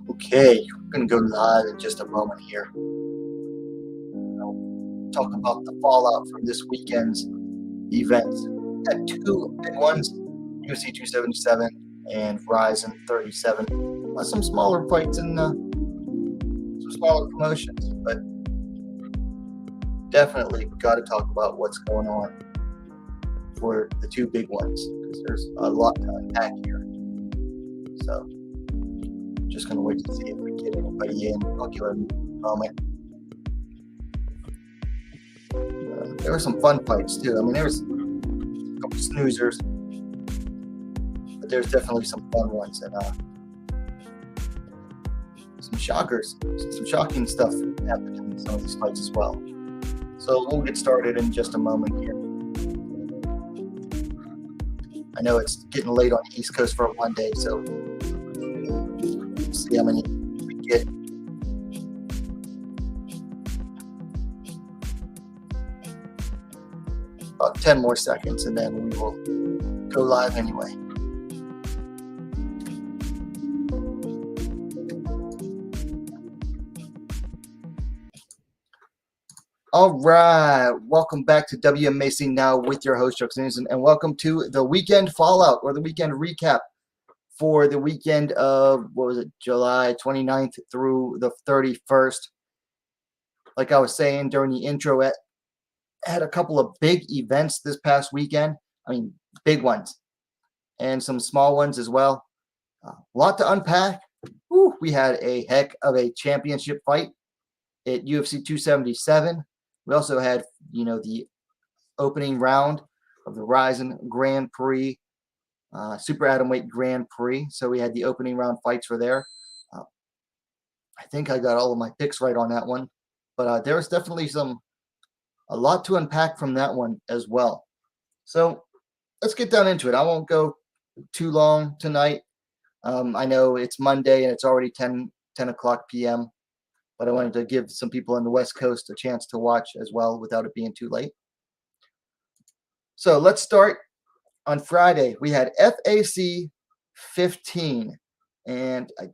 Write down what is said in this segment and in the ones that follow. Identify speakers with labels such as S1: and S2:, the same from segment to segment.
S1: Okay, we're going to go live in just a moment here. I'll talk about the fallout from this weekend's events. We had two big ones, UFC 277 and RIZIN 37. Plus some smaller fights and some smaller promotions, but definitely we got to talk about what's going on for the two big ones because there's a lot to unpack here. So just going to wait to see if we get anybody in. I'll give it a moment. There were some fun fights too. I mean, there was a couple snoozers, but there's definitely some fun ones and some shockers, some shocking stuff happened in some of these fights as well. So we'll get started in just a moment here. I know it's getting late on the East Coast for a Monday, so see how many we get. About 10 more seconds, and then we will go live anyway. All right, welcome back to WMMA Now with your host, Jocelyn, and welcome to the weekend fallout or the weekend recap for the weekend of, July 29th through the 31st. Like I was saying during the intro, I had a couple of big events this past weekend. I mean, big ones and some small ones as well. A lot to unpack. We had a heck of a championship fight at UFC 277. We also had, the opening round of the RIZIN Grand Prix, Super Atomweight Grand Prix. So we had the opening round fights for there. I think I got all of my picks right on that one. But there was definitely a lot to unpack from that one as well. So let's get down into it. I won't go too long tonight. I know it's Monday and it's already 10 o'clock p.m., but I wanted to give some people on the West Coast a chance to watch as well without it being too late. So let's start on Friday. We had FAC 15, and I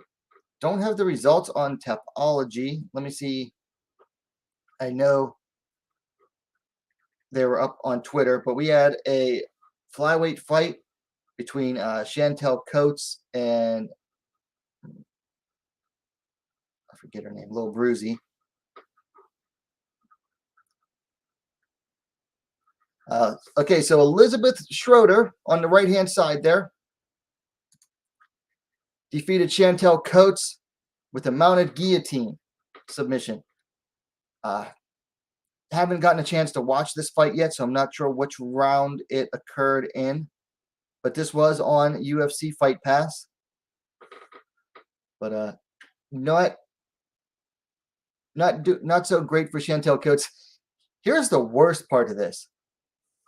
S1: don't have the results on Tapology. Let me see. I know they were up on Twitter, but we had a flyweight fight between Chantel Coates and I forget her name, Lil Bruzy. Okay, so Elizabeth Schroeder on the right-hand side there defeated Chantel Coates with a mounted guillotine submission. Haven't gotten a chance to watch this fight yet, so I'm not sure which round it occurred in, but this was on UFC Fight Pass. But not so great for Chantel Coates. Here's the worst part of this.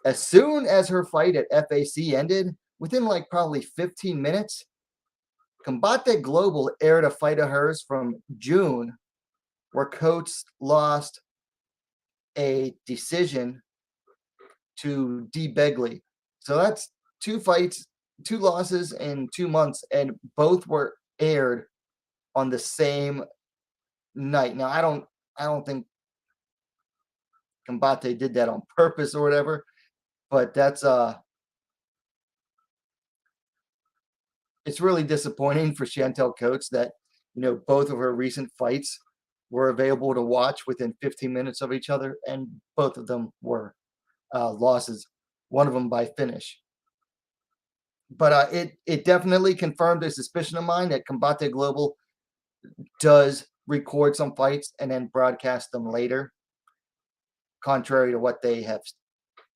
S1: As soon as her fight at FAC ended, within like probably 15 minutes, Combate Global aired a fight of hers from June where Coates lost a decision to Dee Begley. So that's two fights, two losses in 2 months, and both were aired on the same night. Now, I don't think Combate did that on purpose or whatever, but that's it's really disappointing for Chantel Coates that both of her recent fights were available to watch within 15 minutes of each other, and both of them were losses, one of them by finish. But it definitely confirmed a suspicion of mine that Combate Global does record some fights and then broadcast them later, contrary to what they have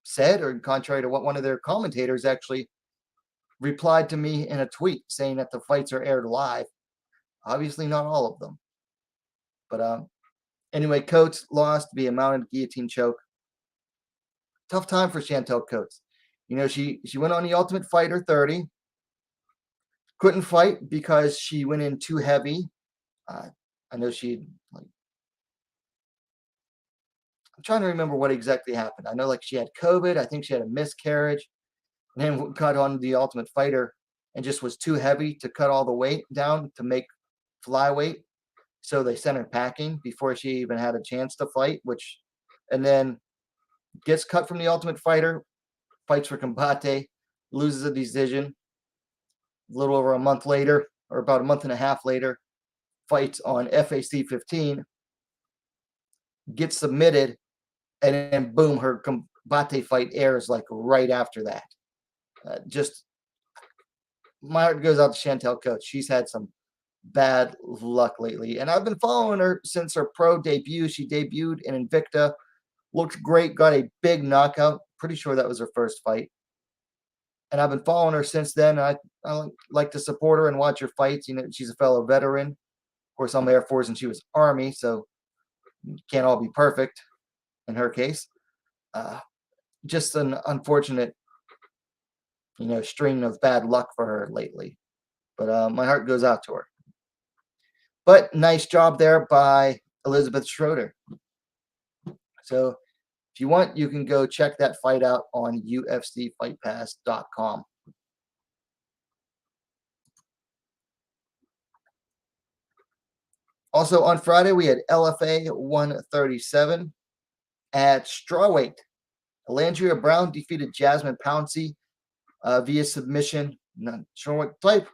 S1: said, or contrary to what one of their commentators actually replied to me in a tweet saying that the fights are aired live. Obviously not all of them. But anyway, Coates lost via mounted guillotine choke. Tough time for Chantel Coates. She went on the Ultimate Fighter 30. Couldn't fight because she went in too heavy. I know I'm trying to remember what exactly happened. I know she had COVID. I think she had a miscarriage. And then got on the Ultimate Fighter and just was too heavy to cut all the weight down to make flyweight. So they sent her packing before she even had a chance to fight, and then gets cut from the Ultimate Fighter, fights for Combate, loses a decision. A little over a month later, or about a month and a half later, fights on FAC 15, gets submitted, and then boom, her Combate fight airs like right after that. Just my heart goes out to Chantel Coates. She's had some bad luck lately, and I've been following her since her pro debut. She debuted in Invicta, looked great, got a big knockout. Pretty sure that was her first fight, and I've been following her since then. I like to support her and watch her fights. You know, she's a fellow veteran. Of course, I'm Air Force and she was Army, so can't all be perfect in her case. Just an unfortunate, string of bad luck for her lately. But my heart goes out to her. But nice job there by Elizabeth Schroeder. So if you want, you can go check that fight out on UFCFightPass.com. Also on Friday, we had LFA 137 at strawweight. Alandria Brown defeated Jasmine Pouncey via submission. Not sure what type.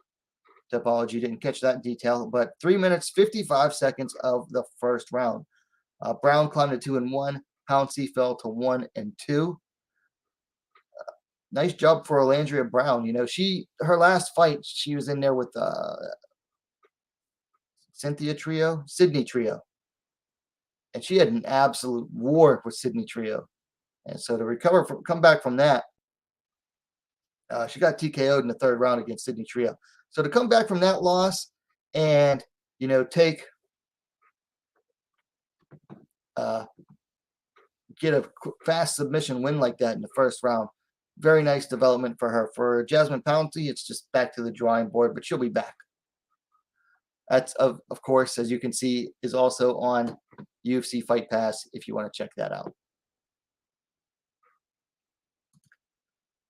S1: Topology didn't catch that detail, but 3 minutes 55 seconds of the first round. Brown climbed to 2-1. Pouncey fell to 1-2. Nice job for Alandria Brown. Her last fight, she was in there with Sydney Trio, and she had an absolute war with Sydney Trio. And so to come back from that, she got TKO'd in the third round against Sydney Trio. So to come back from that loss and get a fast submission win like that in the first round, very nice development for her. For Jasmine Pouncey, it's just back to the drawing board, but she'll be back. That's of course, as you can see, is also on UFC Fight Pass if you want to check that out.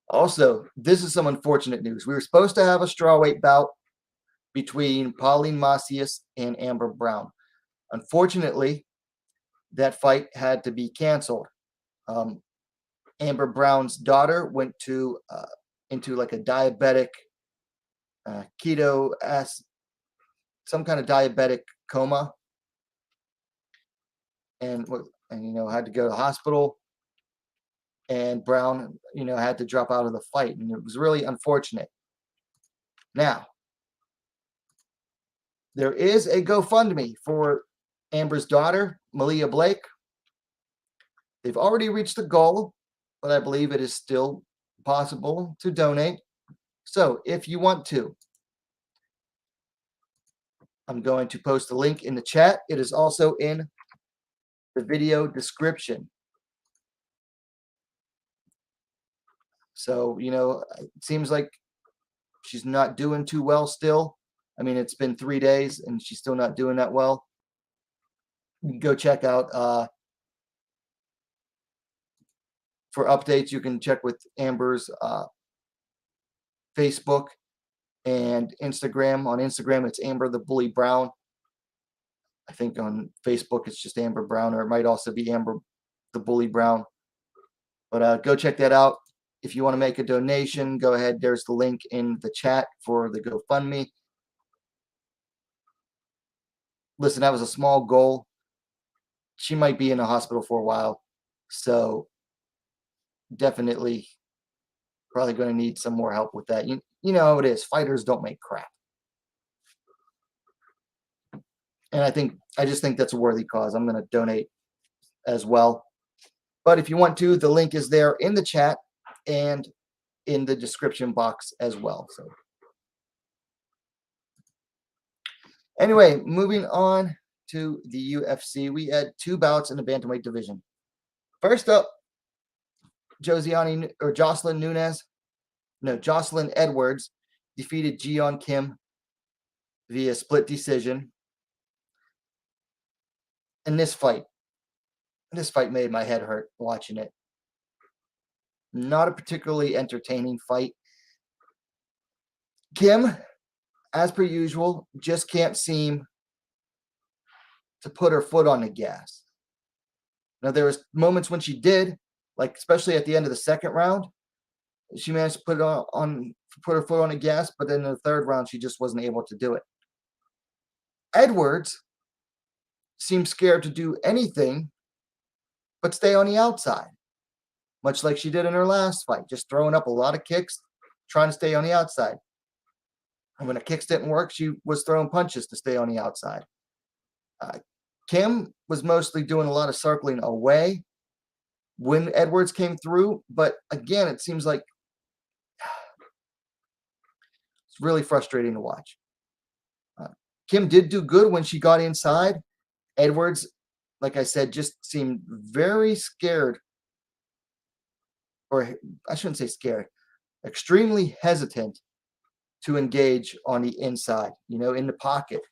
S1: Also, this is some unfortunate news. We were supposed to have a strawweight bout between Pauline Macias and Amber Brown. Unfortunately, that fight had to be canceled. Amber Brown's daughter went into like a diabetic some kind of diabetic coma, and had to go to the hospital. And Brown, had to drop out of the fight, and it was really unfortunate. Now, there is a GoFundMe for Amber's daughter, Malia Blake. They've already reached the goal, but I believe it is still possible to donate. So if you want to, I'm going to post a link in the chat. It is also in the video description. So, it seems like she's not doing too well still. I mean, it's been 3 days and she's still not doing that well. You can go check out for updates. You can check with Amber's Facebook and Instagram. On Instagram, it's Amber the Bully Brown. I think on Facebook, it's just Amber Brown, or it might also be Amber the Bully Brown. But go check that out. If you want to make a donation, go ahead. There's the link in the chat for the GoFundMe. Listen, that was a small goal. She might be in the hospital for a while. So definitely probably going to need some more help with that. You know how it is. Fighters don't make crap. And I just think that's a worthy cause. I'm going to donate as well. But if you want to, the link is there in the chat and in the description box as well. So anyway, moving on to the UFC, we had 2 bouts in the bantamweight division. First up, Jocelyn Edwards defeated Ji Yeon Kim via split decision. And this fight made my head hurt watching it. Not a particularly entertaining fight. Kim as per usual, just can't seem to put her foot on the gas. Now, there was moments when she did, like especially at the end of the second round, she managed to put her foot on the gas, but then in the third round, she just wasn't able to do it. Edwards seemed scared to do anything but stay on the outside, much like she did in her last fight, just throwing up a lot of kicks, trying to stay on the outside. And when the kicks didn't work, she was throwing punches to stay on the outside. Kim was mostly doing a lot of circling away when Edwards came through, but again, it seems like it's really frustrating to watch. Kim did do good when she got inside. Edwards, like I said, just seemed very scared, or I shouldn't say scared, extremely hesitant to engage on the inside, in the pocket.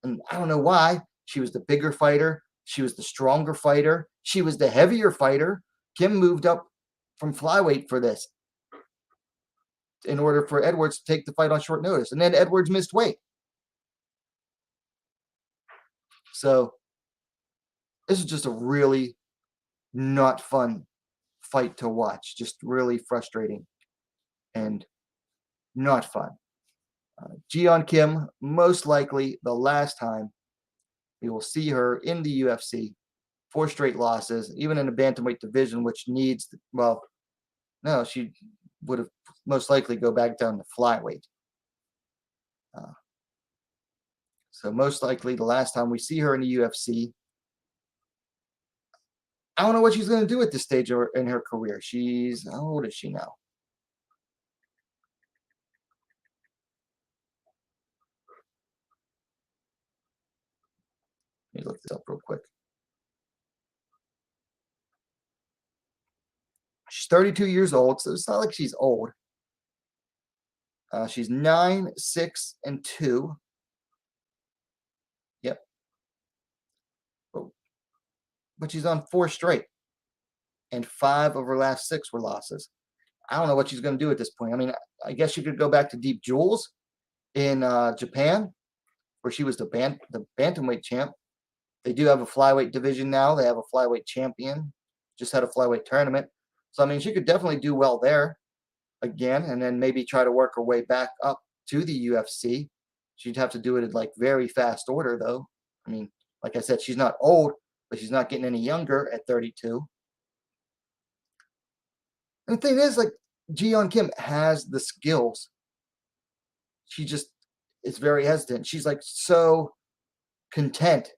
S1: And I don't know why. She was the bigger fighter. She was the stronger fighter. She was the heavier fighter. Kim moved up from flyweight for this in order for Edwards to take the fight on short notice. And then Edwards missed weight. So this is just a really not fun fight to watch. Just really frustrating and not fun. Ji Yeon Kim, most likely the last time we will see her in the UFC. 4 straight losses, even in the bantamweight division, which needs, well, no, she would have most likely go back down to flyweight. So most likely the last time we see her in the UFC. I don't know what she's going to do at this stage in her career. How old is she now? Let me look this up real quick. She's 32 years old, so it's not like she's old. She's 9, 6, and 2. Yep. But she's on 4 straight. And 5 of her last 6 were losses. I don't know what she's going to do at this point. I mean, I guess she could go back to Deep Jules in Japan, where she was the bantamweight champ. They do have a flyweight division now. They have a flyweight champion. Just had a flyweight tournament. So, I mean, she could definitely do well there again, and then maybe try to work her way back up to the UFC. She'd have to do it in, like, very fast order, though. I mean, like I said, she's not old, but she's not getting any younger at 32. And the thing is, like, Ji Yeon Kim has the skills. She just is very hesitant. She's, like, so content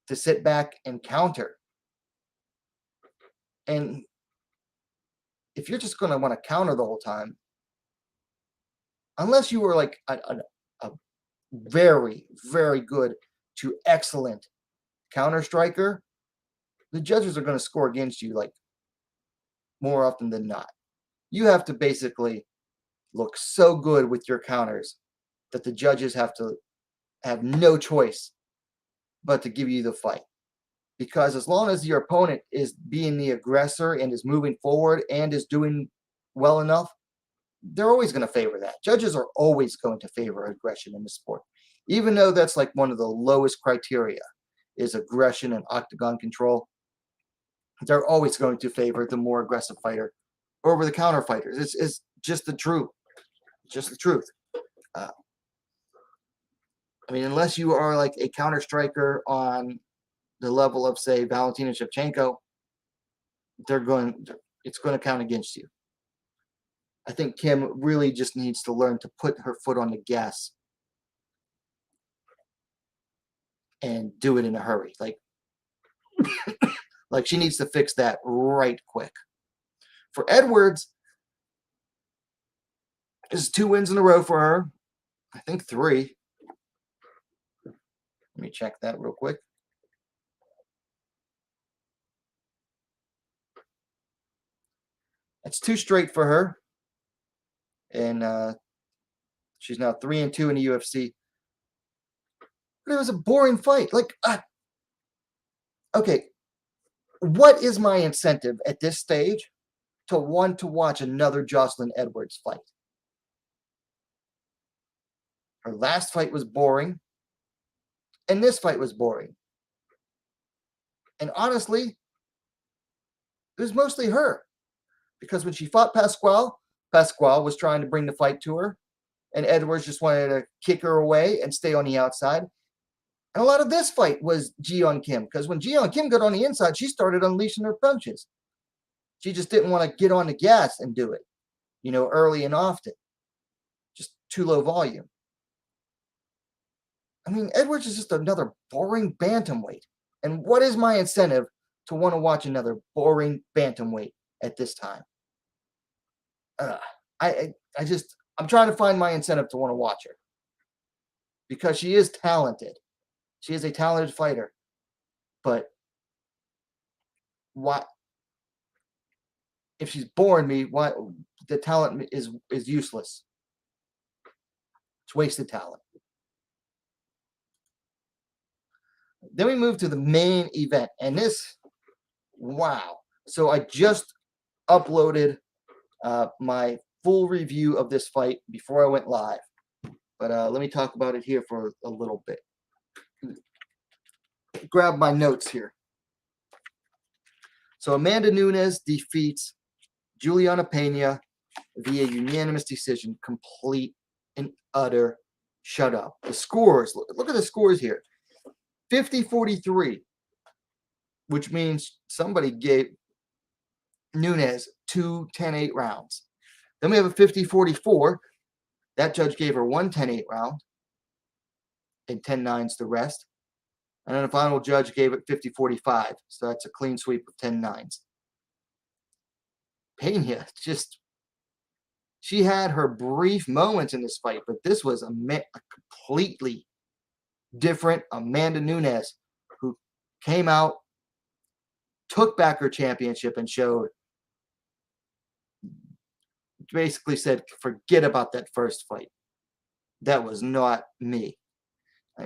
S1: to sit back and counter. And if you're just going to want to counter the whole time, unless you were like a very, very good to excellent counter striker, the judges are going to score against you, like, more often than not. You have to basically look so good with your counters that the judges have to have no choice but to give you the fight. Because as long as your opponent is being the aggressor and is moving forward and is doing well enough, they're always going to favor that. Judges are always going to favor aggression in the sport. Even though that's like one of the lowest criteria is aggression and octagon control, they're always going to favor the more aggressive fighter over the counter fighters. It's just the truth. Just the truth. I mean, unless you are like a counter striker on the level of, say, Valentina Shevchenko, it's going to count against you. I think Kim really just needs to learn to put her foot on the gas and do it in a hurry. Like she needs to fix that right quick. For Edwards, this is 2 wins in a row for her. I think 3. Let me check that real quick. That's 2 straight for her. And she's now 3-2 in the UFC. But it was a boring fight. Like, okay, what is my incentive at this stage to want to watch another Jocelyn Edwards fight? Her last fight was boring, and this fight was boring. And honestly, it was mostly her. Because when she fought Pascual, Pascual was trying to bring the fight to her, and Edwards just wanted to kick her away and stay on the outside. And a lot of this fight was Ji Yeon Kim, because when Ji Yeon Kim got on the inside, she started unleashing her punches. She just didn't want to get on the gas and do it, early and often. Just too low volume. I mean, Edwards is just another boring bantamweight. And what is my incentive to want to watch another boring bantamweight at this time? I'm trying to find my incentive to want to watch her. Because she is talented. She is a talented fighter. But why? If she's boring me, why the talent is useless. It's wasted talent. Then we move to the main event. And this, wow. So I just uploaded my full review of this fight before I went live. But let me talk about it here for a little bit. Grab my notes here. So Amanda Nunes defeats Juliana Pena via unanimous decision, complete and utter shutout. The scores, look at the scores here. 50-43, which means somebody gave Nunez 2 10-8 rounds. Then we have a 50-44. That judge gave her 1 10-8 round and 10-9s the rest. And then the final judge gave it 50-45. So that's a clean sweep of 10-9s. Pena she had her brief moments in this fight, but this was a completely different Amanda Nunes who came out, took back her championship, and basically said, forget about that first fight. That was not me. I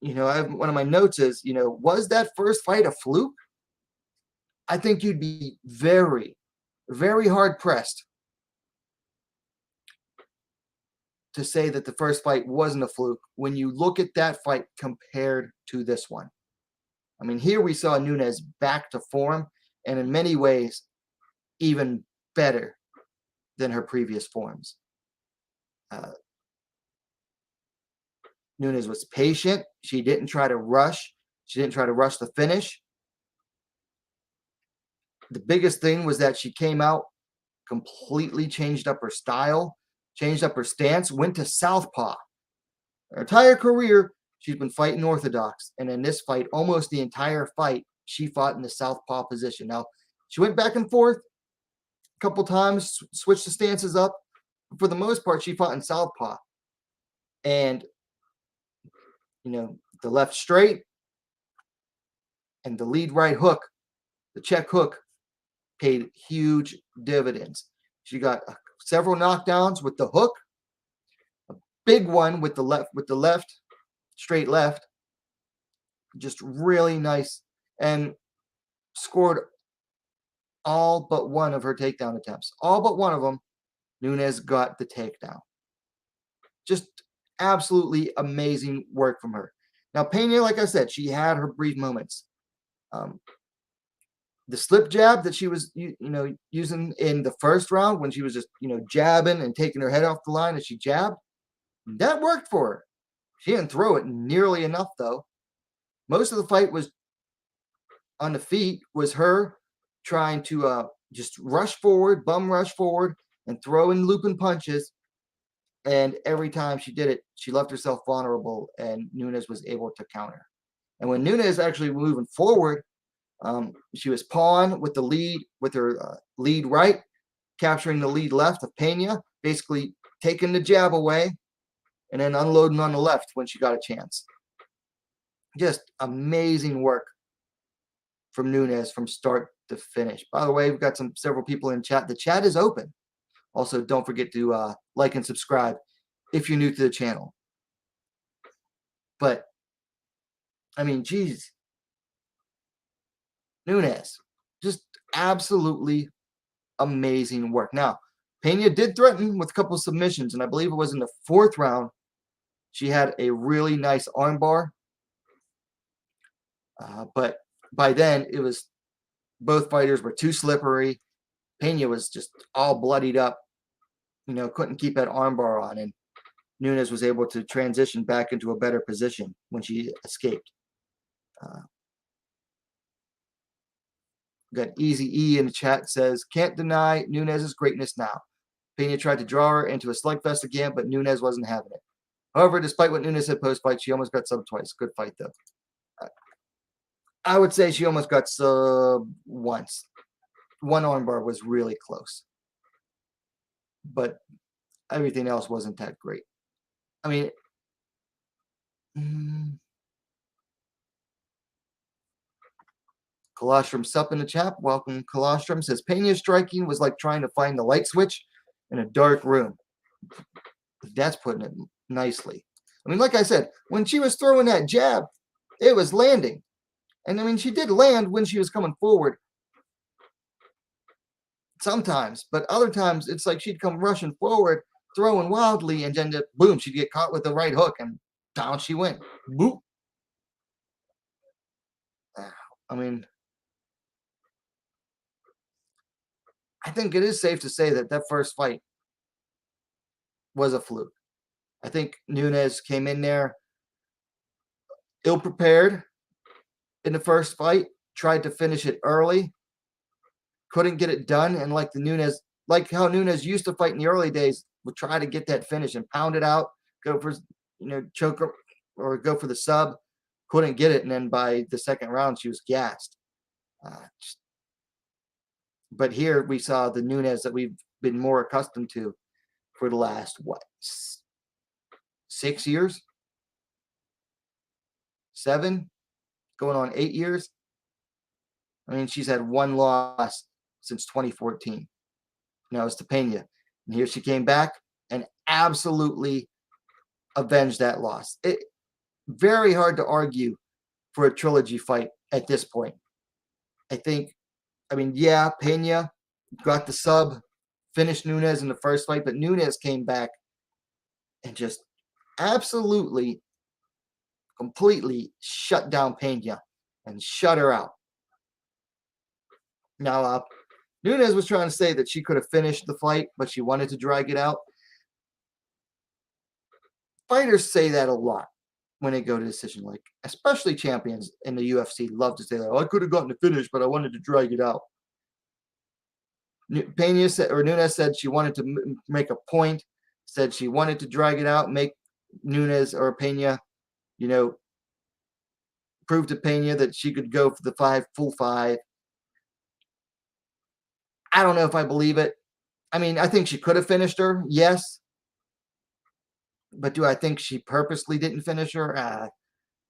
S1: mean, one of my notes is, was that first fight a fluke? I think you'd be very, very hard pressed to say that the first fight wasn't a fluke when you look at that fight compared to this one. I mean, here we saw Nunez back to form, and in many ways, even better than her previous forms. Nunez was patient. She didn't try to rush. She didn't try to rush the finish. The biggest thing was that she came out, completely changed up her style, changed up her stance, went to southpaw. Her entire career, she's been fighting orthodox. And in this fight, almost the entire fight, she fought in the southpaw position. Now, she went back and forth a couple times, switched the stances up. But for the most part, she fought in southpaw. And, the left straight and the lead right hook, the check hook, paid huge dividends. She got several knockdowns with the hook, a big one with the left, straight left, just really nice, and scored all but one of her takedown attempts. All but one of them, Nunez got the takedown. Just absolutely amazing work from her. Now, Pena, like I said, she had her brief moments. The slip jab that she was, using in the first round when she was just, jabbing and taking her head off the line as she jabbed, that worked for her. She didn't throw it nearly enough, though. Most of the fight was on the feet, was her trying to just rush forward, bum rush forward, and throw in looping punches. And every time she did it, she left herself vulnerable, and Nunez was able to counter. And when Nunez actually moving forward, she was pawing with the lead, with her lead right, capturing the lead left of Pena, basically taking the jab away, and then unloading on the left when she got a chance. Just amazing work from Nunez from start to finish. By the way, we've got several people in chat. The chat is open. Also, don't forget to like and subscribe if you're new to the channel. But, I mean, geez. Nunez, just absolutely amazing work. Now, Pena did threaten with a couple of submissions, and I believe it was in the 4th round. She had a really nice armbar. But by then, it was both fighters were too slippery. Pena was just all bloodied up, couldn't keep that armbar on, and Nunes was able to transition back into a better position when she escaped. Got Easy E in the chat says, can't deny Nunes' greatness now. Pena tried to draw her into a slugfest again, but Nunes wasn't having it. However, despite what Nunes said post-fight, she almost got subbed twice. Good fight, though. I would say she almost got subbed once. One armbar was really close. But everything else wasn't that great. I mean, Colostrum Sup in the chat. Welcome, Colostrum. Says, Pena's striking was like trying to find the light switch in a dark room. That's putting it nicely. I mean, like I said, when she was throwing that jab, it was landing. And I mean, she did land when she was coming forward. Sometimes, but other times it's like she'd come rushing forward, throwing wildly, and then boom, she'd get caught with the right hook, and down she went. Boop. I mean, I think it is safe to say that that first fight was a fluke. I think Nunes came in there ill-prepared in the first fight, tried to finish it early, couldn't get it done, and like how Nunes used to fight in the early days, would try to get that finish and pound it out, go for choke her or go for the sub, couldn't get it, and then by the 2nd round she was gassed. But here we saw the Nunes that we've been more accustomed to for the last 6 years, 7, going on 8 years. I mean, she's had one loss since 2014. Now it's to Pena. And here she came back and absolutely avenged that loss. Very hard to argue for a trilogy fight at this point. Yeah, Pena got the sub, finished Nunes in the first fight, but Nunes came back and just absolutely, completely shut down Pena and shut her out. Now, Nunes was trying to say that she could have finished the fight, but she wanted to drag it out. Fighters say that a lot when they go to decision, like especially champions in the UFC love to say that, I could have gotten the finish, but I wanted to drag it out. Nunes said she wanted to make a point, said she wanted to drag it out, make Nunes or Pena, prove to Pena that she could go for the full 5. I don't know if I believe it. I mean, I think she could have finished her, yes. But do I think she purposely didn't finish her?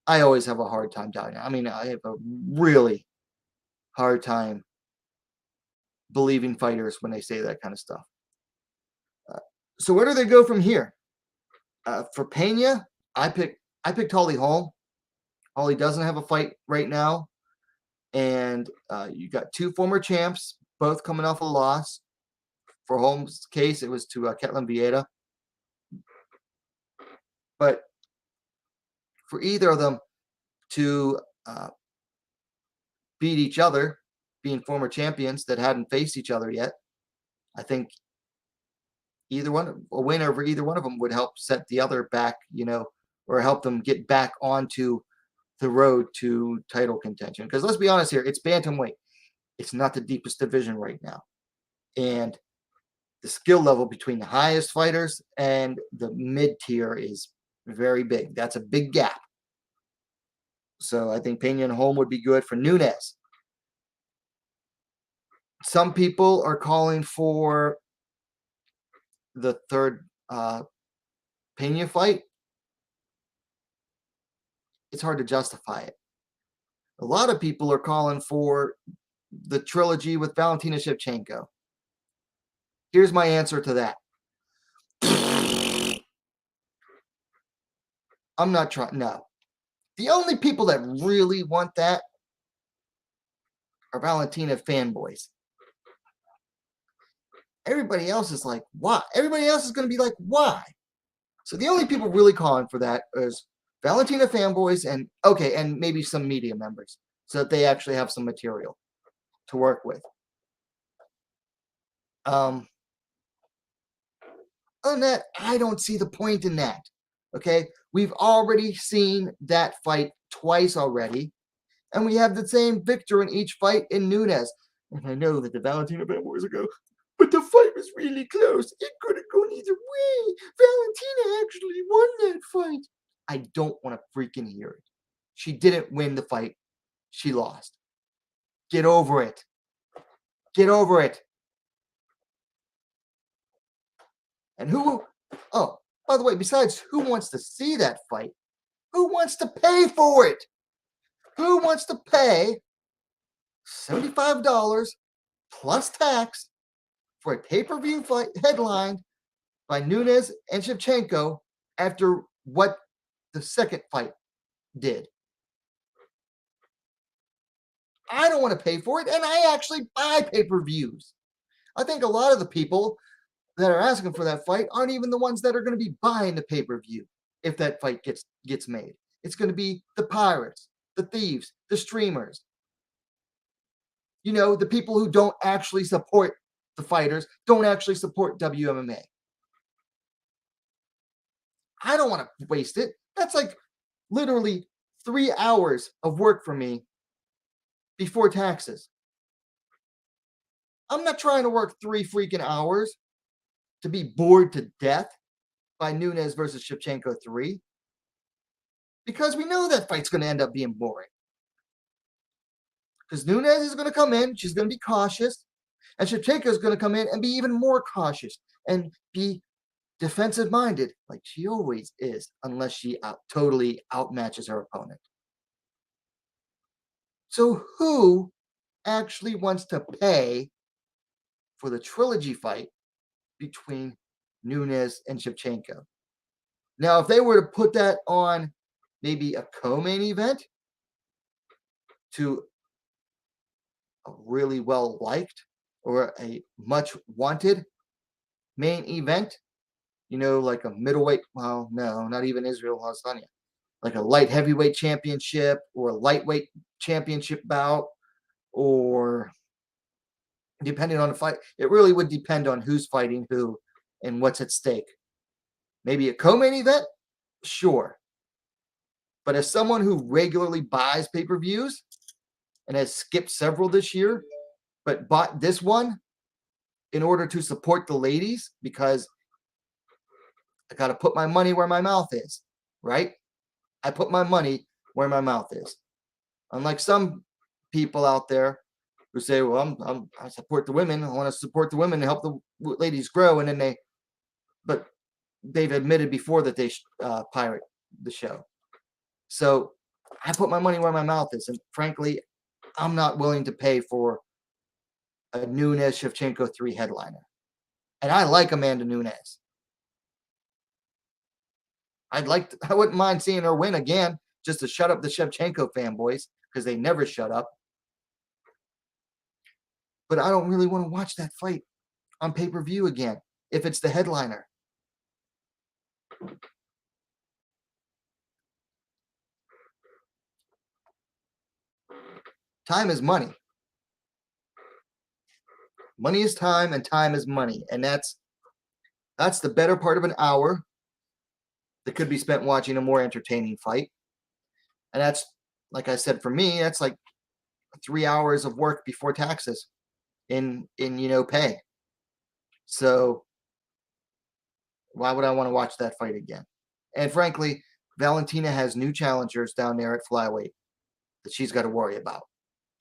S1: I always have a hard time doubting it. I mean, I have a really hard time believing fighters when they say that kind of stuff. So where do they go from here? For Pena, I picked Holly Holm. Holly doesn't have a fight right now. And you got 2 former champs, both coming off a loss. For Holm's case, it was to Ketlin Vieira. But for either of them to beat each other, being former champions that hadn't faced each other yet, I think a win over either one of them would help set the other back, or help them get back onto the road to title contention. Because let's be honest here, it's bantamweight. It's not the deepest division right now. And the skill level between the highest fighters and the mid-tier is very big. That's a big gap. So I think Pena and Holm would be good for Nunes. Some people are calling for the 3rd Pena fight. It's hard to justify it. A lot of people are calling for the trilogy with Valentina Shevchenko. Here's my answer to that. I'm not trying. No. The only people that really want that are Valentina fanboys. everybody else is like, why? Everybody else is going to be like, why? So the only people really calling for that is Valentina fanboys and maybe some media members so that they actually have some material to work with. Other than that, I don't see the point in that. Okay, we've already seen that fight twice already, and we have the same victor in each fight in Nunes. And I know that the Valentina fanboys ago, but the fight was really close. It could have gone either way. Valentina actually won that fight. I don't want to freaking hear it. She didn't win the fight. She lost. Get over it. Get over it. And oh, by the way, besides who wants to see that fight, who wants to pay for it? Who wants to pay $75 plus tax for a pay-per-view fight headlined by Nunes and Shevchenko after what the second fight did? I don't want to pay for it, and I actually buy pay-per-views. I think a lot of the people that are asking for that fight aren't even the ones that are going to be buying the pay-per-view if that fight gets made. It's going to be the pirates, the thieves, the streamers. You know, the people who don't actually support the fighters, don't actually support WMMA. I don't want to waste it. That's like literally 3 hours of work for me before taxes. I'm not trying to work 3 freaking hours to be bored to death by Nunes versus Shevchenko 3, because we know that fight's going to end up being boring. Because Nunes is going to come in, she's going to be cautious, and Shevchenko is going to come in and be even more cautious and be defensive-minded, like she always is, unless she totally outmatches her opponent. So who actually wants to pay for the trilogy fight between Nunes and Shevchenko? Now, if they were to put that on maybe a co-main event to a really well-liked or a much-wanted main event, you know, like a middleweight, well, no, not even Israel Adesanya, like a light heavyweight championship or a lightweight championship bout, or depending on the fight, it really would depend on who's fighting who and what's at stake. Maybe a co-main event? Sure. But as someone who regularly buys pay-per-views and has skipped several this year, but bought this one in order to support the ladies, because I got to put my money where my mouth is, right? I put my money where my mouth is. Unlike some people out there who say, well, I support the women. I want to support the women and help the ladies grow. And then but they've admitted before that they pirate the show. So I put my money where my mouth is. And frankly, I'm not willing to pay for a Nunes Shevchenko 3 headliner. And I like Amanda Nunes. I wouldn't mind seeing her win again, just to shut up the Shevchenko fanboys, because they never shut up. But I don't really want to watch that fight on pay-per-view again if it's the headliner. Time is money. Money is time, and time is money. And that's the better part of an hour that could be spent watching a more entertaining fight. And that's, like I said, for me, that's like 3 hours of work before taxes in pay. So why would I want to watch that fight again? And frankly, Valentina has new challengers down there at flyweight that she's got to worry about,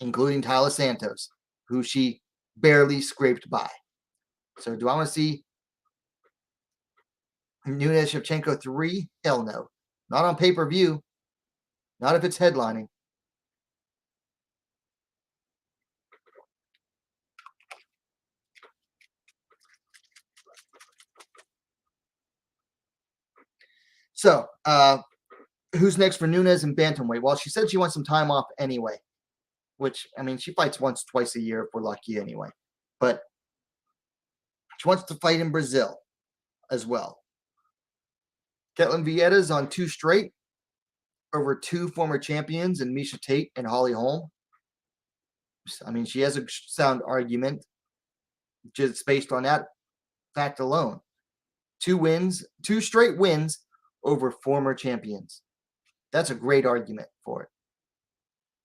S1: including Tyler Santos, who she barely scraped by. So do I want to see Nunes Shevchenko 3? Hell no. Not on pay-per-view. Not if it's headlining. So, who's next for Nunes and Bantamweight? Well, she said she wants some time off anyway, which, I mean, she fights twice a year if we're lucky anyway. But She wants to fight in Brazil as well. Ketlen Vietta's on 2 straight over 2 former champions in Misha Tate and Holly Holm. I mean, she has a sound argument just based on that fact alone. 2 straight wins over former champions. That's a great argument for it.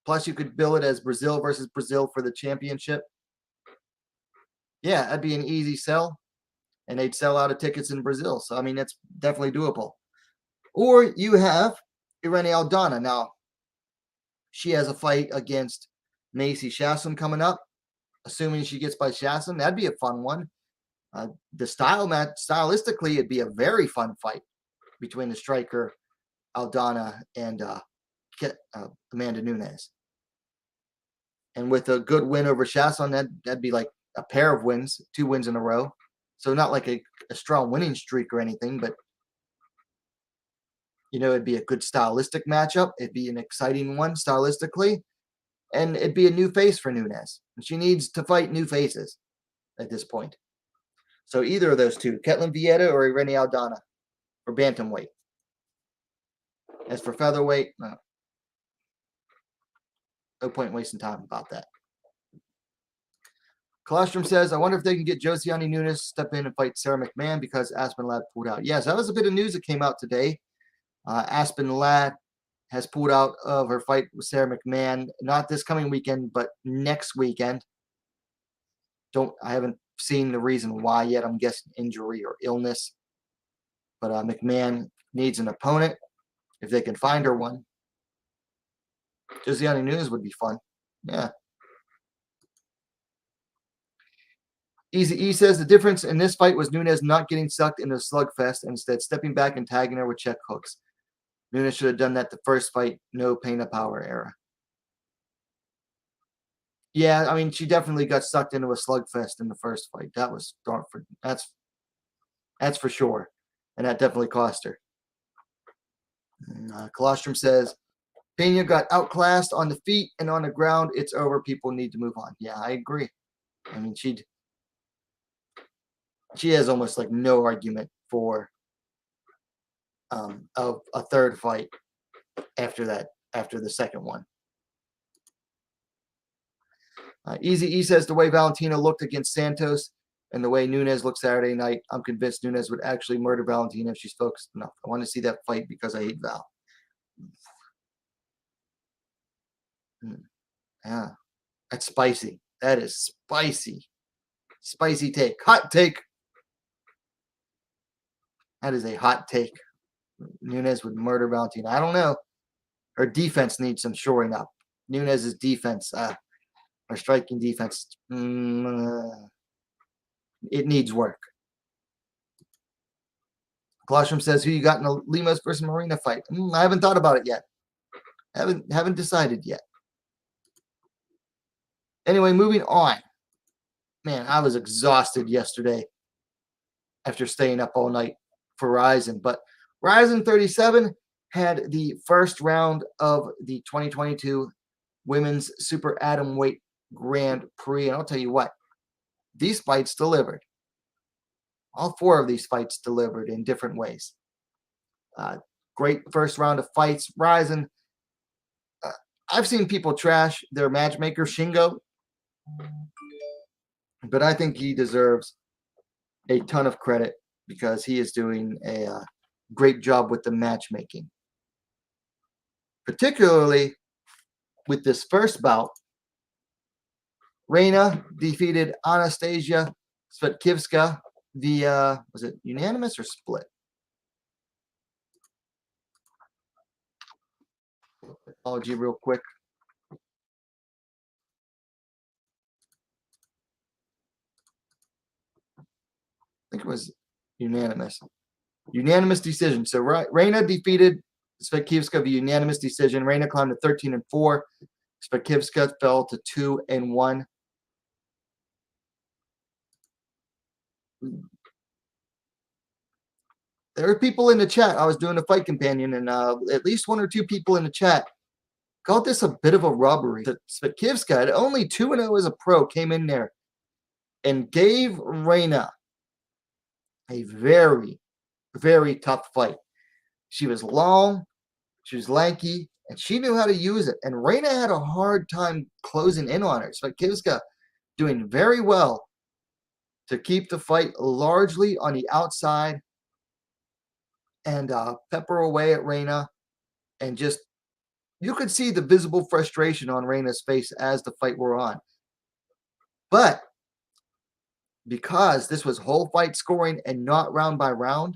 S1: Plus, you could bill it as Brazil versus Brazil for the championship. Yeah, that'd be an easy sell, and they'd sell out of tickets in Brazil. So, I mean, that's definitely doable. Or you have Irene Aldana. Now, she has a fight against Macy Shasson coming up. Assuming she gets by Shasson, that'd be a fun one. The style match, stylistically, it'd be a very fun fight between the striker Aldana and Amanda Nunes. And with a good win over Shasson, that'd be like a pair of wins, 2 wins in a row. So not like a strong winning streak or anything, but it'd be a good stylistic matchup. It'd be an exciting one stylistically, and it'd be a new face for Nunes. And she needs to fight new faces at this point. So either of those two, Ketlen Vieira or Irene Aldana, or Bantamweight. As for featherweight, no point wasting time about that. Colostrum says, I wonder if they can get Joselyne Nunes step in and fight Sarah Mcmahon because Aspen Ladd pulled out. Yes, that was a bit of news that came out today. Aspen Ladd has pulled out of her fight with Sarah McMahon, not this coming weekend, but next weekend. I haven't seen the reason why yet. I'm guessing injury or illness. But McMahon needs an opponent if they can find her one. Joselyne Nunes would be fun. Yeah. Easy E says the difference in this fight was Nunes not getting sucked into a slugfest and instead stepping back and tagging her with check hooks. Nunes should have done that the first fight, no Pena power era. Yeah, I mean, she definitely got sucked into a slugfest in the first fight. That was that's for sure, and that definitely cost her. Colostrum says Pena got outclassed on the feet and on the ground. It's over. People need to move on. Yeah, I agree. I mean, she has almost like no argument for of a third fight after the second one. Easy E says the way Valentina looked against Santos and the way Nunes looked Saturday night, I'm convinced Nunes would actually murder Valentina if she's focused enough. I want to see that fight because I hate Val. Yeah, that's spicy. That is spicy. Spicy take. Hot take. That is a hot take. Nunes would murder Valentina. I don't know. Her defense needs some shoring up. Nunes' defense, her striking defense, it needs work. Colostrum says, who you got in a Lemos versus Marina fight? I haven't thought about it yet. Haven't decided yet. Anyway, moving on. Man, I was exhausted yesterday after staying up all night for RIZIN. But RIZIN 37 had the first round of the 2022 Women's Super Atomweight Grand Prix. And I'll tell you what, these fights delivered. All 4 of these fights delivered in different ways. Great first round of fights. RIZIN, I've seen people trash their matchmaker, Shingo. But I think he deserves a ton of credit because he is doing a great job with the matchmaking. Particularly with this first bout, Reina defeated Anastasia Svetkivska via, was it unanimous or split? Apology real quick. I think it was unanimous. Unanimous decision. So Reina defeated Svetkivska via unanimous decision. Reina climbed to 13-4. Svetkivska fell to 2-1. There were people in the chat. I was doing a fight companion, and at least 1 or 2 people in the chat called this a bit of a robbery. Svetkivska, at only 2-0 as a pro, came in there and gave Reina a very, very tough fight. She was long, she was lanky, and she knew how to use it. And Reina had a hard time closing in on her. Svekivska doing very well to keep the fight largely on the outside and pepper away at Reina. And just, you could see the visible frustration on Reina's face as the fight wore on. But because this was whole fight scoring and not round by round,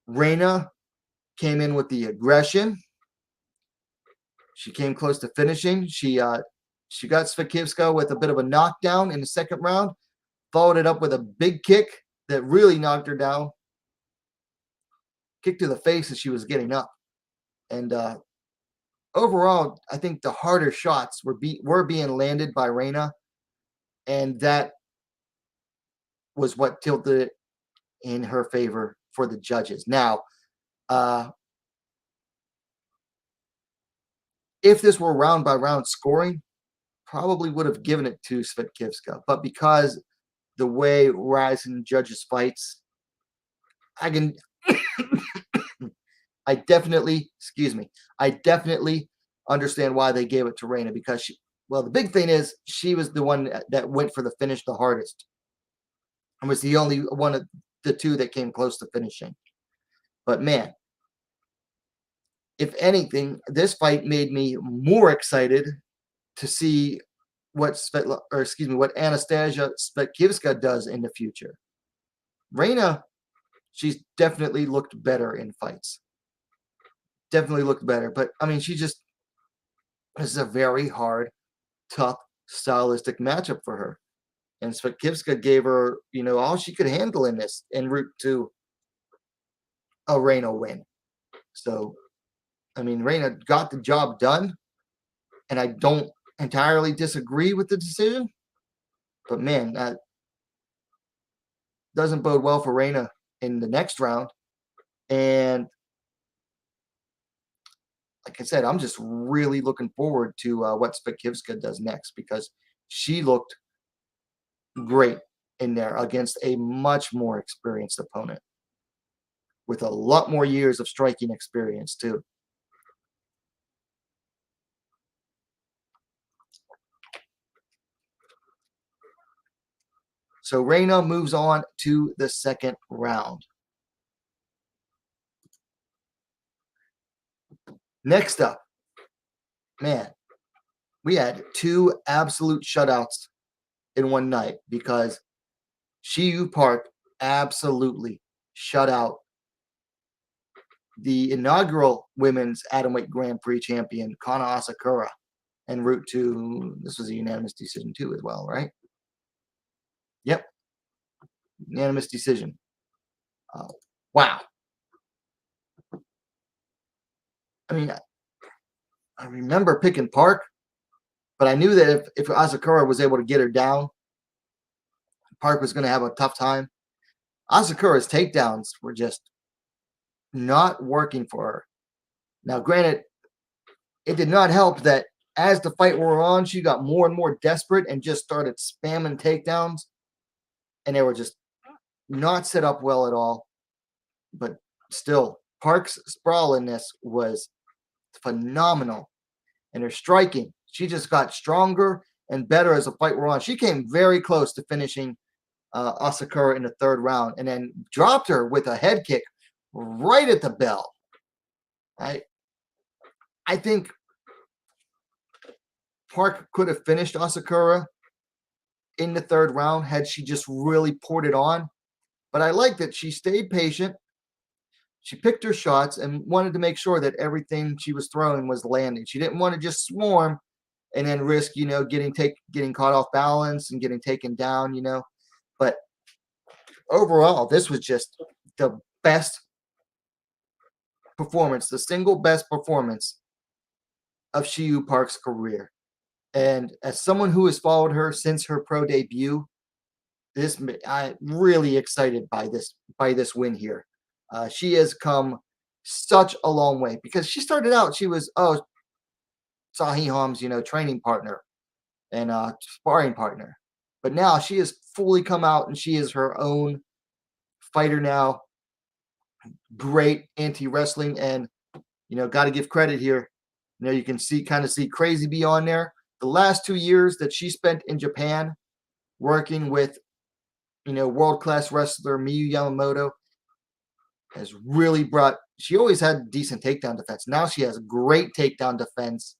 S1: Reina came in with the aggression. She came close to finishing. She got Svekivska with a bit of a knockdown in the second round, followed it up with a big kick that really knocked her down. Kick to the face as she was getting up. And overall, I think the harder shots were being landed by Reina, and that was what tilted it in her favor for the judges. Now, if this were round by round scoring, probably would have given it to Svekivska. But because the way RIZIN judges fights, I definitely understand why they gave it to Reina, because the big thing is she was the one that went for the finish the hardest and was the only one of the two that came close to finishing. But man, if anything, this fight made me more excited to see what Anastasia Svekivska does in the future. Reina, she's definitely looked better in fights. Definitely looked better. But, I mean, this is a very hard, tough, stylistic matchup for her. And Svekivska gave her, all she could handle in this en route to a Reina win. So, I mean, Reina got the job done. And I don't entirely disagree with the decision. But, man, that doesn't bode well for Reina in the next round. And like I said, I'm just really looking forward to what Svekivska does next, because she looked great in there against a much more experienced opponent with a lot more years of striking experience too. So Reina moves on to the second round. Next up, man, we had two absolute shutouts in one night, because Shiyu Park absolutely shut out the inaugural women's Atomweight Grand Prix champion, Kana Asakura, en route to, this was a unanimous decision too as well, right? Yep. Unanimous decision. Wow. I mean, I remember picking Park, but I knew that if Asakura was able to get her down, Park was going to have a tough time. Asakura's takedowns were just not working for her. Now, granted, it did not help that as the fight wore on, she got more and more desperate and just started spamming takedowns, and they were just not set up well at all. But still, Park's sprawliness was phenomenal, and her striking, she just got stronger and better as the fight wore on. She came very close to finishing Asakura in the third round, and then dropped her with a head kick right at the bell. I think Park could have finished Asakura in the third round had she just really poured it on. But I like that she stayed patient. She picked her shots and wanted to make sure that everything she was throwing was landing. She didn't want to just swarm and then risk, getting caught off balance and getting taken down, But overall, this was just the best performance, the single best performance of Shiyu Park's career. And as someone who has followed her since her pro debut, I'm really excited by this win here. She has come such a long way, because she started out, she was Sahiham's training partner and sparring partner, But now she has fully come out and she is her own fighter now. Great anti-wrestling, and got to give credit here. You can kind of see Crazy Bee on there. The last 2 years that she spent in Japan working with, world-class wrestler Miyu Yamamoto has really brought. She always had decent takedown defense. Now she has great takedown defense,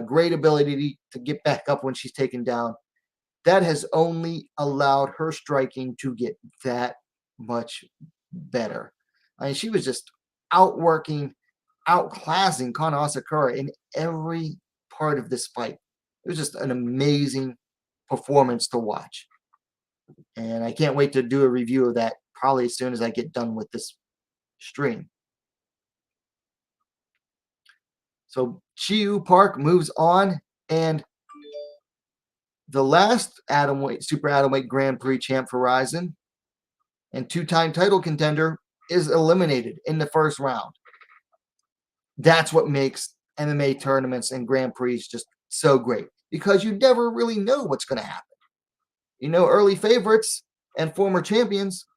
S1: great ability to get back up when she's taken down. That has only allowed her striking to get that much better. I mean, she was just outworking, outclassing Kana Asakura in every part of this fight. It was just an amazing performance to watch. And I can't wait to do a review of that probably as soon as I get done with this stream. So Chiu Park moves on, and the last super atomweight Grand Prix champ for RIZIN and two-time title contender is eliminated in the first round. That's what makes MMA tournaments and Grand Prix just so great, because you never really know what's going to happen. Early favorites and former champions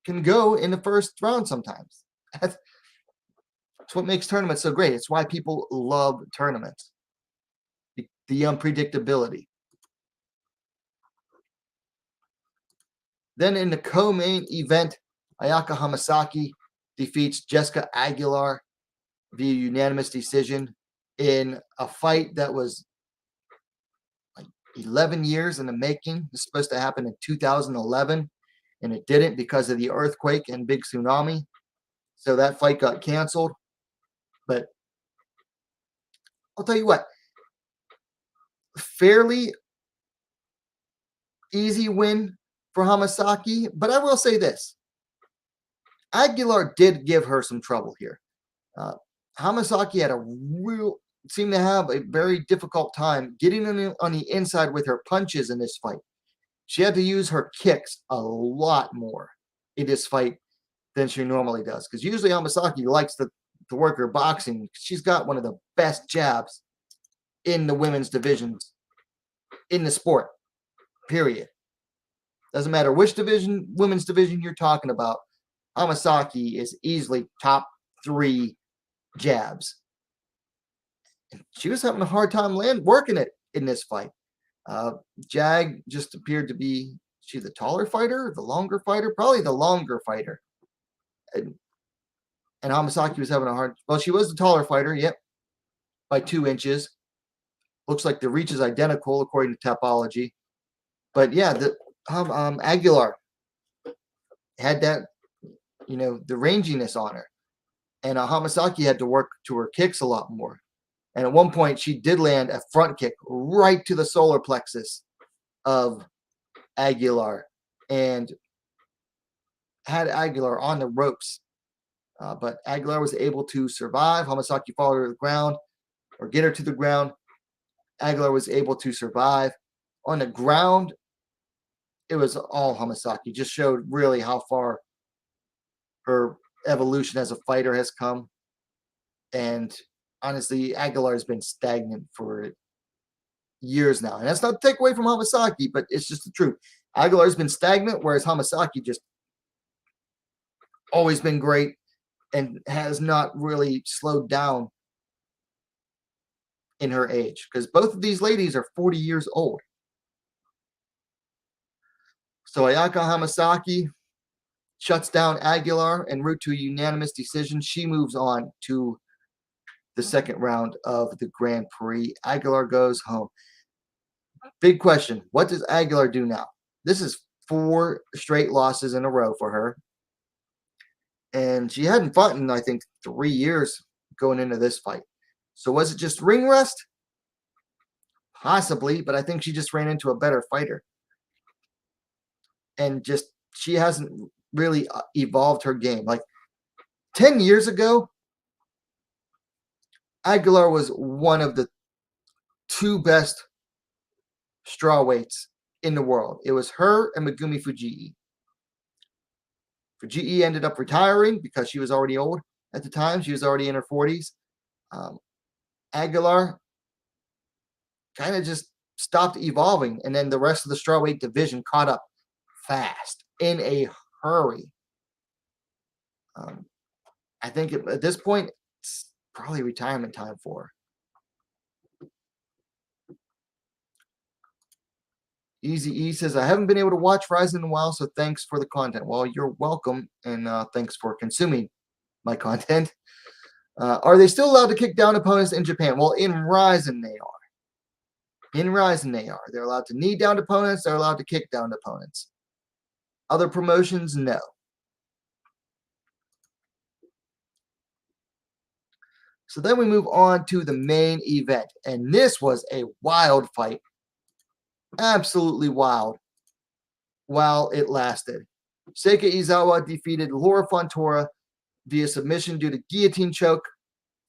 S1: can go in the first round sometimes. That's what makes tournaments so great. It's why people love tournaments. The unpredictability. Then in the co-main event, Ayako Hamasaki defeats Jessica Aguilar via unanimous decision in a fight that was like 11 years in the making. It's supposed to happen in 2011, and it didn't because of the earthquake and big tsunami. So that fight got canceled. But I'll tell you what, fairly easy win for Hamasaki. But I will say this, Aguilar did give her some trouble here. Hamasaki seemed to have a very difficult time getting on the inside with her punches in this fight. She had to use her kicks a lot more in this fight than she normally does, because usually Hamasaki likes to work her boxing. She's got one of the best jabs in the women's divisions in the sport, period. Doesn't matter which women's division you're talking about, Hamasaki is easily top 3 jabs. And she was having a hard time working it in this fight. Jag just appeared to be, she the taller fighter, the longer fighter, probably the longer fighter. And Hamasaki was having a hard, well, she was the taller fighter, yep, by 2 inches. Looks like the reach is identical according to Tapology. But yeah, Aguilar had that, the ranginess on her. And Hamasaki had to work to her kicks a lot more. And at one point, she did land a front kick right to the solar plexus of Aguilar and had Aguilar on the ropes. But Aguilar was able to survive. Hamasaki followed her to the ground, or get her to the ground. Aguilar was able to survive. On the ground, it was all Hamasaki. Just showed really how far her evolution as a fighter has come. And honestly, Aguilar has been stagnant for years now. And that's not to take away from Hamasaki, but it's just the truth. Aguilar's been stagnant, whereas Hamasaki just always been great and has not really slowed down in her age, because both of these ladies are 40 years old. So Ayako Hamasaki shuts down Aguilar en route to a unanimous decision. She moves on to the second round of the Grand Prix. Aguilar goes home. Big question. What does Aguilar do now? This is 4 straight losses in a row for her. And she hadn't fought in, I think, 3 years going into this fight. So was it just ring rust? Possibly, but I think she just ran into a better fighter. And just, she hasn't really evolved her game. Like 10 years ago, Aguilar was one of the 2 best strawweights in the world. It was her and Megumi Fujii. Fujii ended up retiring because she was already old at the time. She was already in her 40s. Aguilar kind of just stopped evolving, and then the rest of the strawweight division caught up fast in a hurry. I think at this point, it's probably retirement time for her. Easy E says, I haven't been able to watch RIZIN in a while, so thanks for the content. Well, you're welcome, and thanks for consuming my content. Are they still allowed to kick down opponents in Japan? Well, in RIZIN they are. In RIZIN they are. They're allowed to knee down opponents. They're allowed to kick down opponents. Other promotions, no. So then we move on to the main event, and this was a wild fight. Absolutely wild while it lasted. Seika Izawa defeated Laura Fontora via submission due to guillotine choke.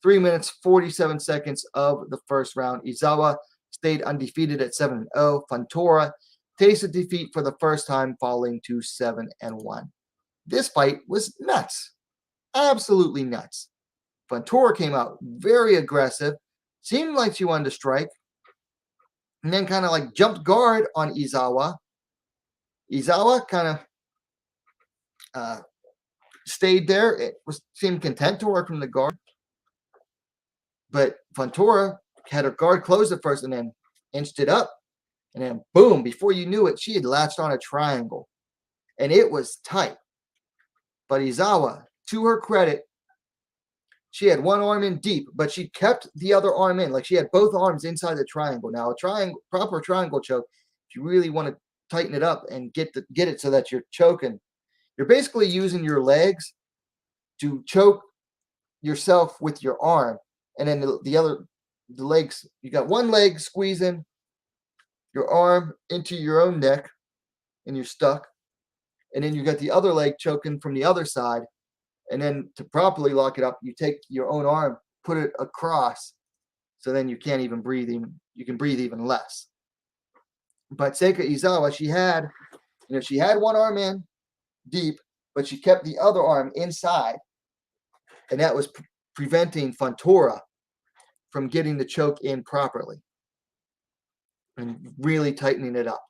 S1: 3 minutes, 47 seconds of the first round. Izawa stayed undefeated at 7-0. Fontora tasted defeat for the first time, falling to 7-1. This fight was nuts. Absolutely nuts. Fontora came out very aggressive. Seemed like she wanted to strike. And then kind of like jumped guard on Izawa. Izawa kind of stayed there. It seemed content to work from the guard. But Fontora had her guard closed at first and then inched it up. And then boom, before you knew it, she had latched on a triangle. And it was tight. But Izawa, to her credit, she had one arm in deep, but she kept the other arm in. Like she had both arms inside the triangle. Now, a proper triangle choke, if you really want to tighten it up and get it so that you're choking, you're basically using your legs to choke yourself with your arm. And then the legs, you got one leg squeezing your arm into your own neck and you're stuck. And then you got the other leg choking from the other side. And then to properly lock it up, you take your own arm, put it across, so then you can't even breathe. You can breathe even less. But Seika Izawa, she had one arm in deep, but she kept the other arm inside, and that was preventing Fontora from getting the choke in properly and really tightening it up.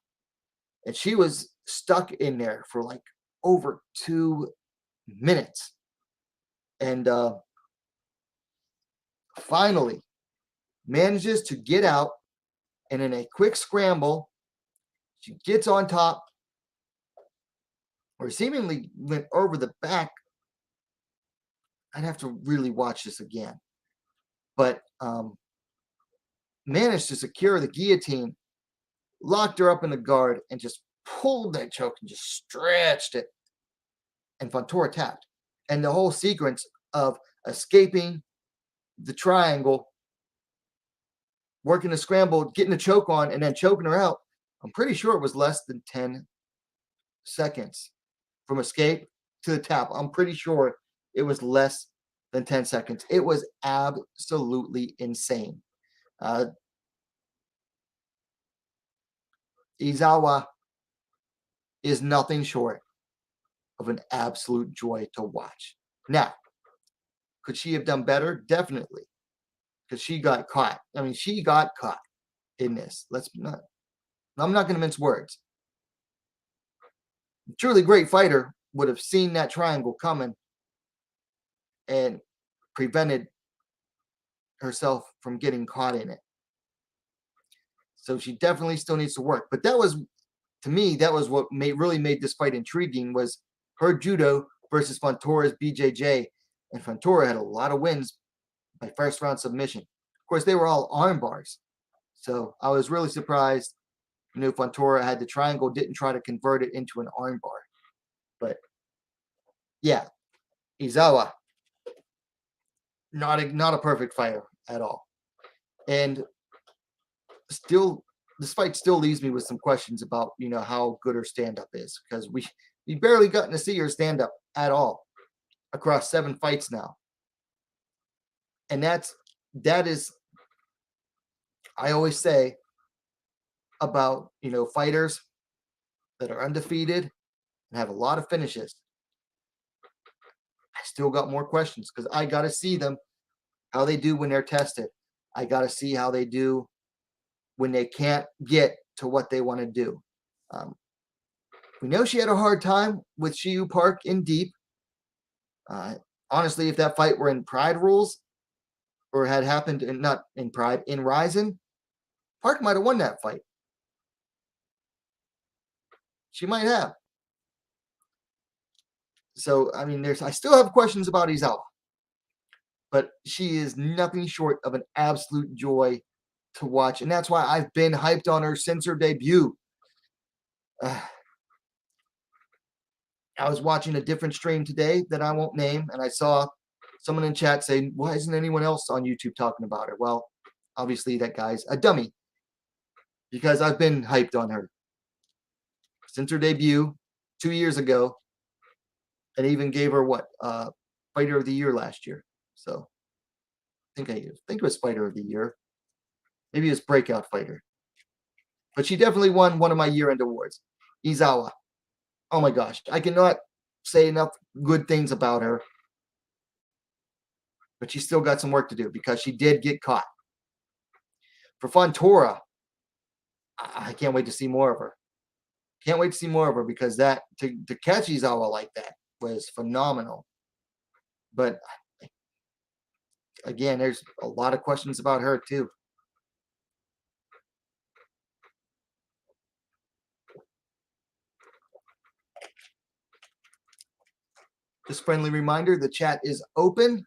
S1: And she was stuck in there for like over 2 minutes. And finally manages to get out, and in a quick scramble, she gets on top, or seemingly went over the back. I'd have to really watch this again. But managed to secure the guillotine, locked her up in the guard, and just pulled that choke and just stretched it. And Fontora tapped. And the whole sequence of escaping the triangle, working the scramble, getting the choke on, and then choking her out, I'm pretty sure it was less than 10 seconds from escape to the tap. I'm pretty sure it was less than 10 seconds. It was absolutely insane. Izawa is nothing short of an absolute joy to watch. Now, could she have done better? Definitely. Because she got caught. I mean, she got caught in this. I'm not going to mince words. A truly great fighter would have seen that triangle coming and prevented herself from getting caught in it. So she definitely still needs to work. But that was, to me, that was what really made this fight intriguing, was her judo versus Fontora's BJJ. And Fontora had a lot of wins by first round submission. Of course, they were all arm bars. So I was really surprised. Fontora had the triangle, didn't try to convert it into an arm bar. But yeah, Izawa, not a perfect fighter at all. And still, this fight still leaves me with some questions about, how good her stand-up is, because we barely gotten to see her stand-up at all across 7 fights now. And that is, I always say about, fighters that are undefeated and have a lot of finishes. I still got more questions because I got to see them, how they do when they're tested. I got to see how they do when they can't get to what they want to do. We know she had a hard time with Shiyu Park in deep. Honestly, if that fight were in Pride rules or had happened not in Pride, in RIZIN, Park might have won that fight. She might have. So, I mean, I still have questions about Izawa, but she is nothing short of an absolute joy to watch. And that's why I've been hyped on her since her debut. I was watching a different stream today that I won't name, and I saw someone in chat saying, why isn't anyone else on YouTube talking about her? Well, obviously that guy's a dummy, because I've been hyped on her since her debut 2 years ago, and even gave her Fighter of the Year last year. So I think it was Fighter of the Year. Maybe it was Breakout Fighter. But she definitely won one of my year-end awards. Izawa. Oh my gosh. I cannot say enough good things about her. But she's still got some work to do because she did get caught. For Fontora, I can't wait to see more of her. Can't wait to see more of her because to catch Izawa like that was phenomenal. But again, there's a lot of questions about her too. Just friendly reminder, the chat is open. If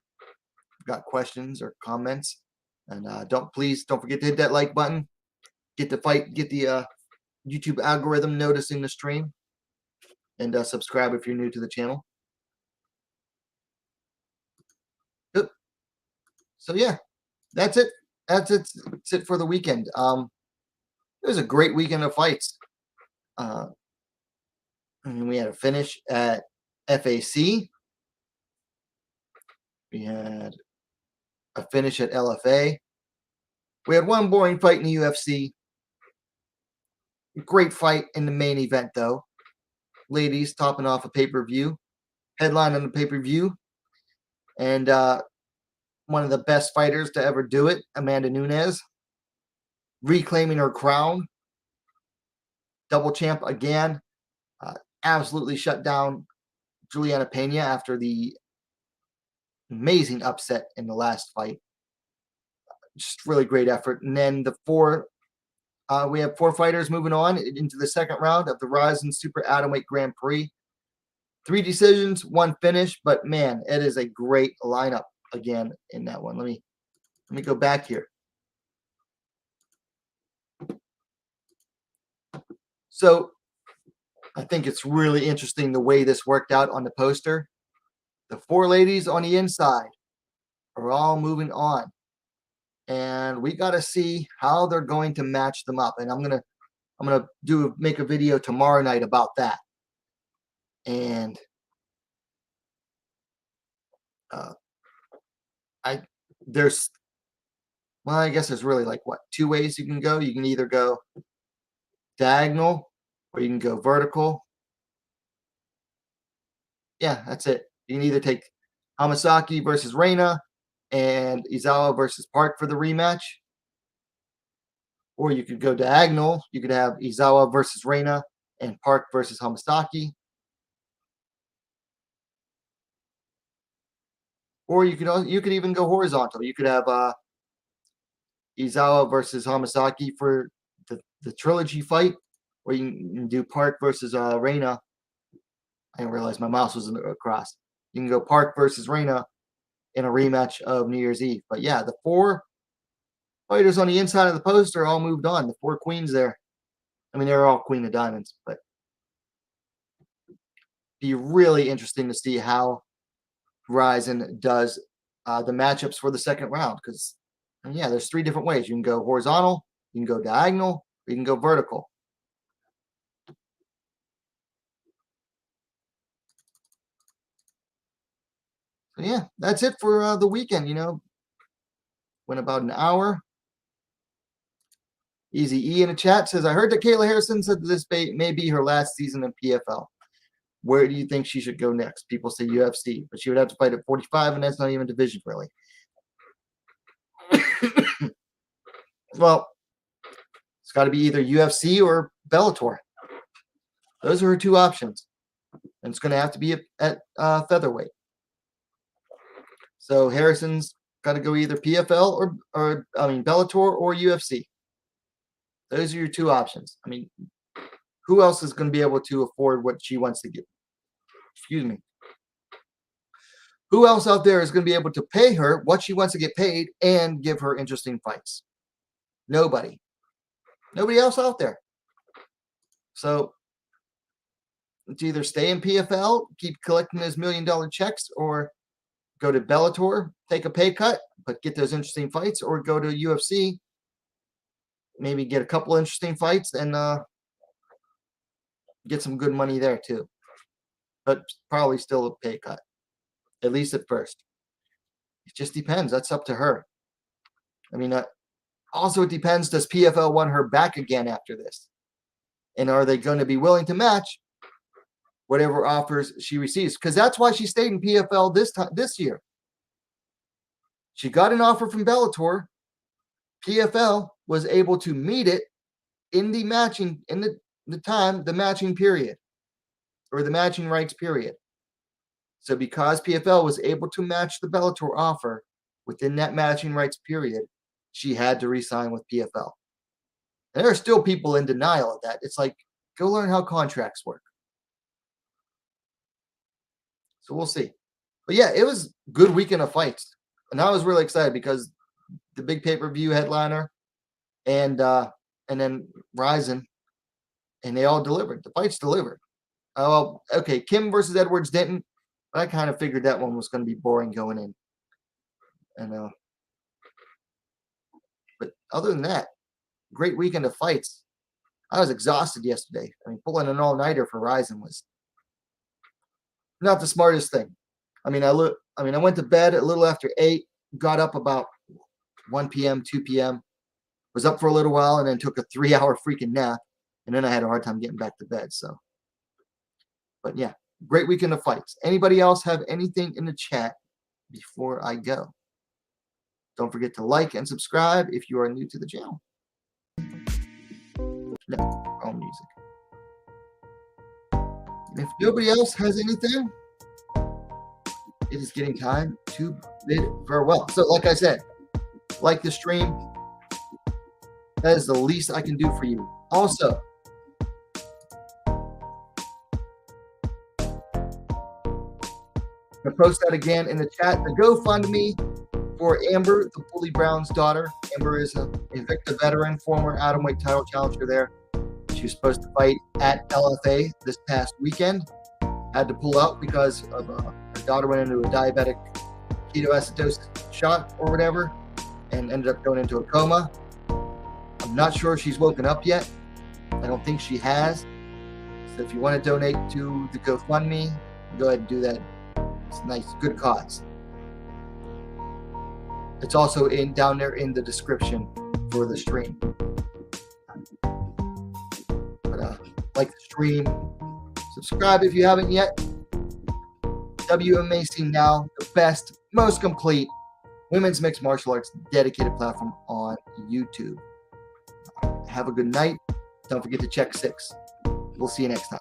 S1: you've got questions or comments, and please don't forget to hit that like button. Get the YouTube algorithm noticing the stream, and subscribe if you're new to the channel. Good. So yeah, that's it. That's it for the weekend. It was a great weekend of fights. And we had a finish at FAC. We had a finish at LFA. We had one boring fight in the UFC. Great fight in the main event, though. Ladies topping off a pay-per-view. Headline on the pay-per-view. And one of the best fighters to ever do it, Amanda Nunes. Reclaiming her crown. Double champ again. Absolutely shut down Juliana Pena after the amazing upset in the last fight. Just really great effort. And then we have 4 fighters moving on into the second round of the RIZIN Super Atomweight Grand Prix. 3 decisions, 1 finish, but man, it is a great lineup again in that one. Let me go back here. So I think it's really interesting the way this worked out on the poster. The 4 ladies on the inside are all moving on. And we got to see how they're going to match them up. And I'm gonna make a video tomorrow night about that. And I guess there's really 2 ways you can go. You can either go diagonal or you can go vertical. Yeah, that's it. You can either take Hamasaki versus Reina and Izawa versus Park for the rematch. Or you could go diagonal. You could have Izawa versus Reina and Park versus Hamasaki. Or you could even go horizontal. You could have Izawa versus Hamasaki for the trilogy fight. Or you can do Park versus Reina. I didn't realize my mouse was across. You can go Park versus Reina in a rematch of New Year's Eve. But yeah, the 4 fighters on the inside of the poster all moved on. The 4 queens there. I mean, they're all Queen of Diamonds, but be really interesting to see how RIZIN does the matchups for the second round. Because, yeah, there's 3 different ways. You can go horizontal, you can go diagonal, or you can go vertical. So, yeah, that's it for the weekend, Went about an hour. Easy E in the chat says, I heard that Kayla Harrison said that this may be her last season in PFL. Where do you think she should go next? People say UFC, but she would have to fight at 45, and that's not even division, really. Well, It's got to be either UFC or Bellator. Those are her two options. And it's going to have to be at featherweight. So Harrison's got to go either PFL or Bellator or UFC. Those are your two options. I mean, who else is going to be able to afford what she wants to get? Excuse me. Who else out there is going to be able to pay her what she wants to get paid and give her interesting fights? Nobody. Nobody else out there. So it's either stay in PFL, keep collecting those $1 million checks, or go to Bellator, take a pay cut, but get those interesting fights, or go to UFC, maybe get a couple interesting fights and get some good money there too. But probably still a pay cut, at least at first. It just depends. That's up to her. I mean, also it depends, does PFL want her back again after this? And are they going to be willing to match whatever offers she receives? Because that's why she stayed in PFL this year. She got an offer from Bellator. PFL was able to meet it in the matching, in the matching period, or the matching rights period. So because PFL was able to match the Bellator offer within that matching rights period, she had to re-sign with PFL. And there are still people in denial of that. It's like, go learn how contracts work. So we'll see. But yeah, it was a good weekend of fights. And I was really excited because the big pay-per-view headliner and then RIZIN, and they all delivered. The fights delivered. Oh, okay, Kim versus Edwards didn't, but I kind of figured that one was going to be boring going in. And but other than that, great weekend of fights. I was exhausted yesterday. I mean, pulling an all-nighter for RIZIN was not the smartest thing. I went to bed a little after 8, got up about 1 p.m., 2 p.m., was up for a little while, and then took a 3-hour freaking nap, and then I had a hard time getting back to bed. So, but yeah, great weekend of fights. Anybody else have anything in the chat before I go? Don't forget to like and subscribe if you are new to the channel. No, wrong music. If nobody else has anything, it is getting time to bid farewell. So like I said, like the stream. That is the least I can do for you. Also, I'm going to post that again in the chat. The GoFundMe for Amber, the Bully Brown's daughter. Amber is a Invicta veteran, former Atomweight title challenger there. She was supposed to fight at LFA this past weekend. Had to pull out because of her daughter went into a diabetic ketoacidosis shot or whatever and ended up going into a coma. I'm not sure if she's woken up yet. I don't think she has. So if you want to donate to the GoFundMe, go ahead and do that. It's a nice, good cause. It's also down there in the description for the stream. But like the stream, subscribe if you haven't yet. WMMA Now, the best, most complete women's mixed martial arts dedicated platform on YouTube. Have a good night. Don't forget to check 6. We'll see you next time.